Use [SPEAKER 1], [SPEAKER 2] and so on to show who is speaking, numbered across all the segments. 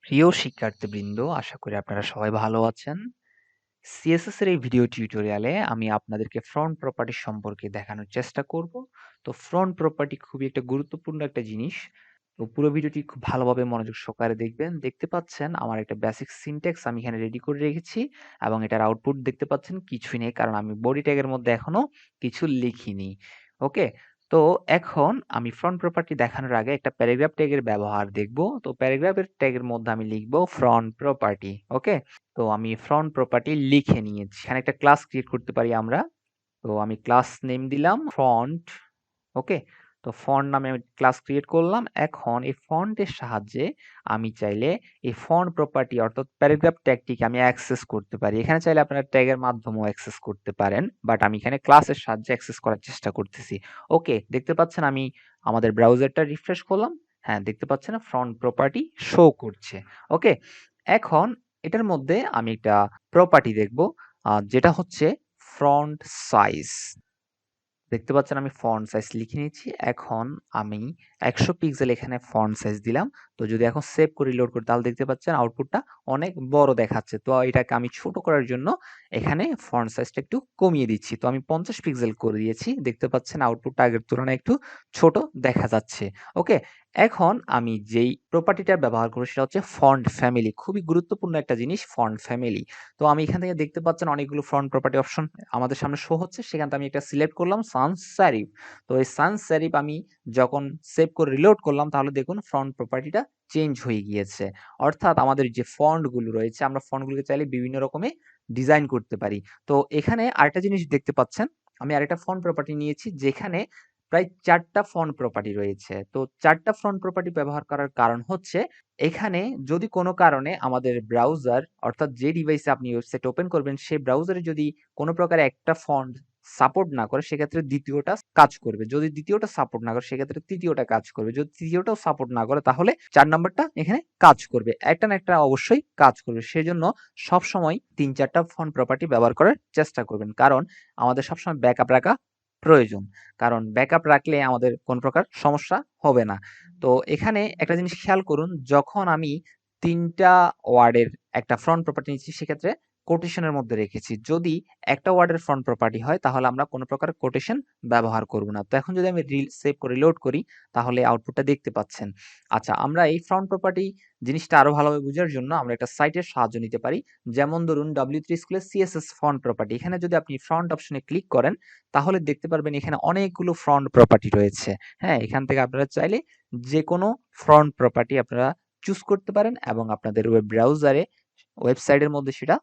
[SPEAKER 1] প্রিয় শিক্ষার্থীবৃন্দ, আশা করি আপনারা সবাই ভালো আছেন। সিএসএস এর এই ভিডিও টিউটোরিয়ালে আমি আপনাদেরকে ফ্রন্ট প্রপার্টি সম্পর্কে দেখানোর চেষ্টা করব। তো ফ্রন্ট প্রপার্টি খুবই একটা গুরুত্বপূর্ণ একটা জিনিস। তো পুরো ভিডিওটি খুব ভালোভাবে মনোযোগ সহকারে দেখবেন। দেখতে পাচ্ছেন আমার একটা বেসিক সিনট্যাক্স আমি এখানে রেডি করে রেখেছি এবং এটার আউটপুট দেখতে পাচ্ছেন কিছুই নেই, কারণ আমি বডি ট্যাগের মধ্যে এখনো কিছু লিখিনি। ওকে, তো এখন আমি ফ্রন্ট প্রপার্টি দেখানোর আগে একটা প্যারাগ্রাফ ট্যাগের ব্যবহার দেখব। তো প্যারাগ্রাফের ট্যাগের মধ্যে আমি লিখব ফ্রন্ট প্রপার্টি। ওকে, তো আমি ফ্রন্ট প্রপার্টি লিখে নিয়েছি। এখানে একটা ক্লাস ক্রিয়েট করতে পারি আমরা। তো আমি ক্লাস নেম দিলাম ফন্ট। ওকে, তো ফন্ট নামে আমি ক্লাস ক্রিয়েট করলাম। এখন এই ফন্টের সাহায্যে আমি চাইলে এই ফন্ট প্রপার্টি অর্থাৎ প্যারাগ্রাফ ট্যাগটিকে আমি অ্যাক্সেস করতে পারি। এখানে চাইলে আপনারা ট্যাগের মাধ্যমেও অ্যাক্সেস করতে পারেন, বাট আমি এখানে ক্লাসের সাহায্যে অ্যাক্সেস করার চেষ্টা করতেছি। ওকে, দেখতে পাচ্ছেন আমি আমাদের ব্রাউজারটা রিফ্রেশ করলাম। হ্যাঁ, দেখতে পাচ্ছেন ফ্রন্ট প্রপার্টি শো করছে। ওকে, এখন এটার মধ্যে আমি একটা প্রপার্টি দেখব, যেটা হচ্ছে ফন্ট সাইজ। দেখতে পাচ্ছেন আমি ফন্ট সাইজ লিখে নিয়েছি। এখন আমি 100 পিক্সেল এখানে ফন্ট সাইজ দিলাম। তো যদি এখন সেভ করে রিলোড করি তাহলে দেখতে পাচ্ছেন আউটপুটটা অনেক বড় দেখাচ্ছে। তো এটাকে আমি ছোট করার জন্য এখানে ফন্ট সাইজটা একটু কমিয়ে দিচ্ছি। তো আমি 50 পিক্সেল করে দিয়েছি। দেখতে পাচ্ছেন আউটপুটটা আগের তুলনায় একটু ছোট দেখা যাচ্ছে। ওকে, এখন আমি যেই প্রপার্টিটা ব্যবহার করব সেটা হচ্ছে ফন্ট ফ্যামিলি। খুবই গুরুত্বপূর্ণ একটা জিনিস ফন্ট ফ্যামিলি। তো আমি এখান থেকে দেখতে পাচ্ছেন অনেকগুলো ফন্ট প্রপার্টি অপশন আমাদের সামনে শো হচ্ছে। সেখান থেকে আমি একটা সিলেক্ট করলাম সানস সেরিফ। তো এই সানস সেরিফ আমি যখন সেভ করে রিলোড করলাম তাহলে দেখুন ফন্ট প্রপার্টিটা চেঞ্জ হয়ে গিয়েছে। অর্থাৎ আমাদের যে ফন্ট গুলো রয়েছে আমরা ফন্ট গুলোকে চাইলে বিভিন্ন রকমে ডিজাইন করতে পারি। তো এখানে আরেকটা জিনিস দেখতে পাচ্ছেন, আমি আরেকটা ফন্ট প্রপার্টি নিয়েছি যেখানে প্রায় ৪টা ফন্ট প্রপার্টি রয়েছে। তো ৪টা ফন্ট প্রপার্টি ব্যবহার করার কারণ হচ্ছে এখানে যদি কোনো কারণে আমাদের ব্রাউজার অর্থাৎ যে ডিভাইসে আপনি ওয়েবসাইট ওপেন করবেন সেই ব্রাউজারে যদি কোনো প্রকার একটা ফন্ট সাপোর্ট না করে সেক্ষেত্রে দ্বিতীয়টা কাজ করবে। যদি দ্বিতীয়টা সাপোর্ট না করে সেক্ষেত্রে তৃতীয়টা কাজ করবে। যদি তৃতীয়টাও সাপোর্ট না করে তাহলে ৪ নাম্বারটা এখানে কাজ করবে। একটা না একটা অবশ্যই কাজ করবে। সেজন্য সবসময় ৩-৪টা ফন্ট প্রপার্টি ব্যবহার করার চেষ্টা করবেন। কারণ আমাদের সবসময় ব্যাকআপ রাখা প্রয়োজন। কারণ ব্যাকআপ রাখলে আমাদের কোন প্রকার সমস্যা হবে না। তো এখানে একটা জিনিস খেয়াল করুন, যখন আমি ৩টা ওয়ার্ডের একটা ফ্রন্ট প্রপার্টি নিচ্ছি সেক্ষেত্রে কোটেশনের মধ্যে রেখেছি। যদি একটা ওয়ার্ডের ফ্রন্ট প্রপার্টি হয় তাহলে আমরা কোনো প্রকার কোটেশন ব্যবহার করব না। তো এখন যদি আমি সেভ করে রিলোড করি তাহলে আউটপুটটা দেখতে পাচ্ছেন। আচ্ছা, আমরা এই ফ্রন্ট প্রপার্টি জিনিসটা আরো ভালোভাবে বোঝার জন্য আমরা একটা সাইটের সাহায্য নিতে পারি। যেমন ধরুন W3 স্কুলের CSS ফন্ট প্রপার্টি। এখানে যদি আপনি ফ্রন্ট অপশনে ক্লিক করেন তাহলে দেখতে পারবেন এখানে অনেকগুলো ফ্রন্ট প্রপার্টি রয়েছে। হ্যাঁ, এখান থেকে আপনারা চাইলে যেকোনো ফ্রন্ট প্রপার্টি আপনারা চুজ করতে পারেন এবং আপনাদের ওয়েব ব্রাউজারে ওয়েবসাইটের মধ্যে সেটা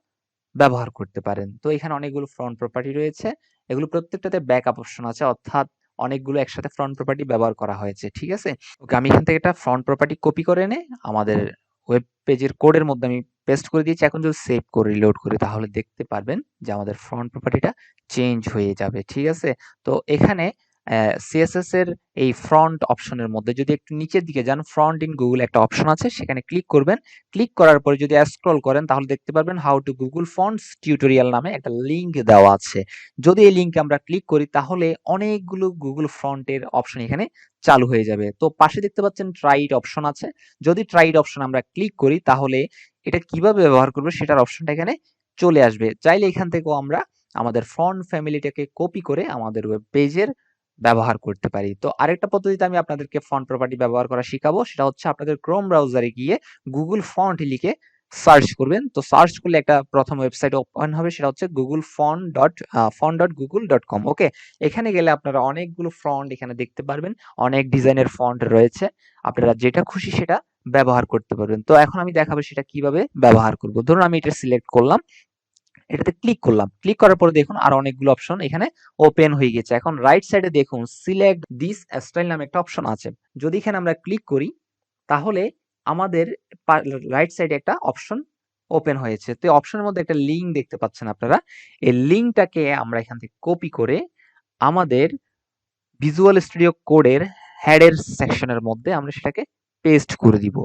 [SPEAKER 1] ব্যবহার করতে পারেন। তো এখানে অনেকগুলো ফ্রন্ট প্রপার্টি রয়েছে। এগুলো প্রত্যেকটাতে ব্যাকআপ অপশন আছে, অর্থাৎ অনেকগুলো একসাথে ফ্রন্ট প্রপার্টি ব্যবহার করা হয়েছে। ঠিক আছে? ওকে, আমি এখান থেকে একটা ফ্রন্ট প্রপার্টি কপি করে এনে আমাদের ওয়েব পেজের কোডের মধ্যে আমি পেস্ট করে দিয়েছি। এখন যদি সেভ করে রিলোড করি তাহলে দেখতে পারবেন যে আমাদের ফ্রন্ট প্রপার্টিটা চেঞ্জ হয়ে যাবে। ঠিক আছে? তো এখানে সিএসএস এর এই ফ্রন্ট অপশনের মধ্যে যদি একটু নিচের দিকে যান, ফ্রন্ট ইন গুগল একটা অপশন আছে, সেখানে ক্লিক করবেন। ক্লিক করার পরে যদি স্ক্রল করেন তাহলে দেখতে পারবেন how to Google fonts tutorial নামে একটা লিংক দেওয়া আছে। যদি এই লিংকে আমরা ক্লিক করি তাহলে অনেকগুলো গুগল ফন্টের অপশন এখানে চালু হয়ে যাবে। তো পাশে দেখতে পাচ্ছেন ট্রাই ইট অপশন আছে। যদি ট্রাই ইট অপশন আমরা ক্লিক করি তাহলে এটা কিভাবে ব্যবহার করব সেটার অপশনটা এখানে চলে আসবে। চাইলে এখান থেকেও আমরা আমাদের ফন্ট ফ্যামিলিটাকে কপি করে আমাদের ওয়েব পেজের ব্যবহার করতে পারি। তো আরেকটা পদ্ধতিতে আমি আপনাদেরকে ফন্ট প্রপার্টি ব্যবহার করা শিখাবো। সেটা হচ্ছে আপনাদের ক্রোম ব্রাউজারে গিয়ে গুগল ফন্ট লিখে সার্চ করবেন। তো সার্চ করলে একটা প্রথম ওয়েবসাইট ওপেন হবে, সেটা হচ্ছে font.google.com। ওকে, এখানে গেলে আপনারা অনেকগুলো ফন্ট এখানে দেখতে পারবেন। অনেক ডিজাইনের ফন্ট রয়েছে। আপনারা যেটা খুশি সেটা ব্যবহার করতে পারবেন। তো এখন আমি দেখাবো সেটা কিভাবে ব্যবহার করব। ধরুন আমি এটা সিলেক্ট করলাম, এটাতে ক্লিক করলাম। ক্লিক করার পরে দেখুন আরো অনেকগুলো অপশন এখানে ওপেন হয়ে গেছে। এখন রাইট সাইডে দেখুন সিলেক্ট দিস স্টাইল নামে একটা অপশন আছে। যদি এখানে আমরা ক্লিক করি তাহলে আমাদের রাইট সাইডে একটা অপশন ওপেন হয়েছে। তো এই অপশনের মধ্যে একটা লিঙ্ক দেখতে পাচ্ছেন আপনারা। এই লিঙ্কটাকে আমরা এখান থেকে কপি করে আমাদের ভিজুয়াল স্টুডিও কোডের হেডের সেকশনের মধ্যে আমরা সেটাকে পেস্ট করে দিব।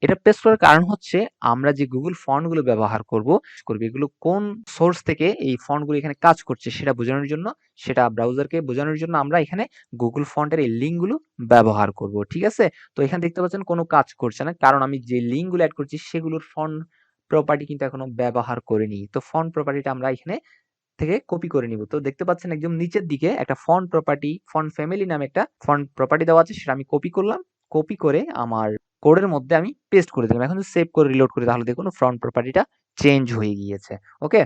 [SPEAKER 1] এটা পেস্ট করার কারণ হচ্ছে আমরা যে গুগল ফন্টগুলো ব্যবহার করব এগুলো কোন সোর্স থেকে এই ফন্টগুলো এখানে কাজ করছে সেটা বোঝানোর জন্য, সেটা ব্রাউজারকে বোঝানোর জন্য আমরা এখানে গুগল ফন্টের এই লিঙ্কগুলো ব্যবহার করব। ঠিক আছে? তো এখানে দেখতে পাচ্ছেন কোনো কাজ করছে না, কারণ আমি যে লিঙ্কগুলো অ্যাড করছি সেগুলোর ফন্ট প্রপার্টি কিন্তু এখনো ব্যবহার করিনি। তো ফন্ট প্রপার্টিটা আমরা এখানে থেকে কপি করে নিব। তো দেখতে পাচ্ছেন একদম নিচের দিকে একটা ফন্ট প্রপার্টি, ফন্ট ফ্যামিলি নামে একটা ফন্ট প্রপার্টি দেওয়া আছে, সেটা আমি কপি করলাম। কপি করে আমার কোডের মধ্যে আমি পেস্ট করে দিলাম। এখন যদি সেভ করে রিলোড করি তাহলে দেখুন ফন্ট প্রপার্টিটা চেঞ্জ হয়ে গিয়েছে। ওকে?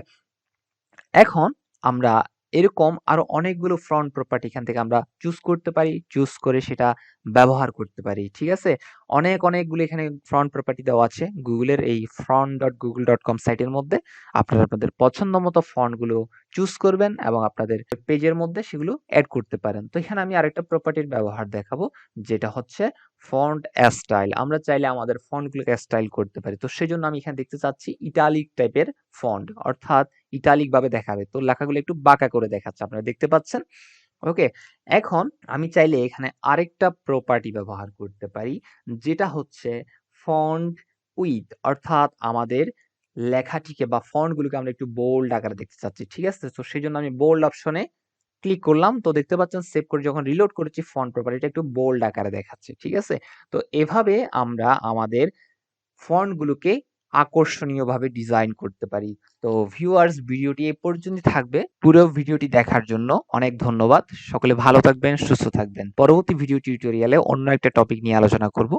[SPEAKER 1] এখন আমরা এরকম আরো অনেকগুলো ফ্রন্ট প্রপার্টি এখান থেকে আমরা চুজ করতে পারি, চুজ করে সেটা ব্যবহার করতে পারি। ঠিক আছে? অনেকগুলো এখানে ফ্রন্ট প্রপার্টি দেওয়া আছে গুগলের এই front.google.com সাইটের মধ্যে। আপনারা আপনাদের পছন্দ মতো ফন্টগুলো চুজ করবেন এবং আপনাদের পেজের মধ্যে সেগুলো এড করতে পারেন। তো এখানে আমি আরেকটা প্রপার্টির ব্যবহার দেখাবো, যেটা হচ্ছে ফন্ট স্টাইল। আমরা চাইলে আমাদের ফন্টগুলোকে স্টাইল করতে পারি। তো সেজন্য আমি এখানে দেখতে চাচ্ছি ইটালিক টাইপের ফন্ট, অর্থাৎ ইটালিক ভাবে দেখাবে। তো লেখাগুলো একটু বাঁকা করে দেখাচ্ছে, আপনারা দেখতে পাচ্ছেন। ওকে? এখন আমি চাইলে এখানে আরেকটা প্রপার্টি ব্যবহার করতে পারি, যেটা হচ্ছে ফন্ট উইডথ, অর্থাৎ আমাদের লেখাটিকে বা ফন্টগুলোকে আমরা একটু বোল্ড আকারে দেখতে চাচ্ছি। ঠিক আছে? তো সেজন্য আমি বোল্ড অপশনে ক্লিক করলাম। তো দেখতে পাচ্ছেন সেভ করে যখন রিলোড করেছি ফন্ট প্রপার্টিটা একটু বোল্ড আকারে দেখাচ্ছে। ঠিক আছে? তো এভাবে আমরা আমাদের ফন্টগুলোকে আকর্ষণীয়ভাবে ডিজাইন করতে পারি। তো ভিউয়ার্স, ভিডিওটি এ পর্যন্তই থাকবে। পুরো ভিডিওটি দেখার জন্য অনেক ধন্যবাদ। সকলে ভালো থাকবেন, সুস্থ থাকবেন। পরবর্তী ভিডিও টিউটোরিয়ালে অন্য একটা টপিক নিয়ে আলোচনা করব।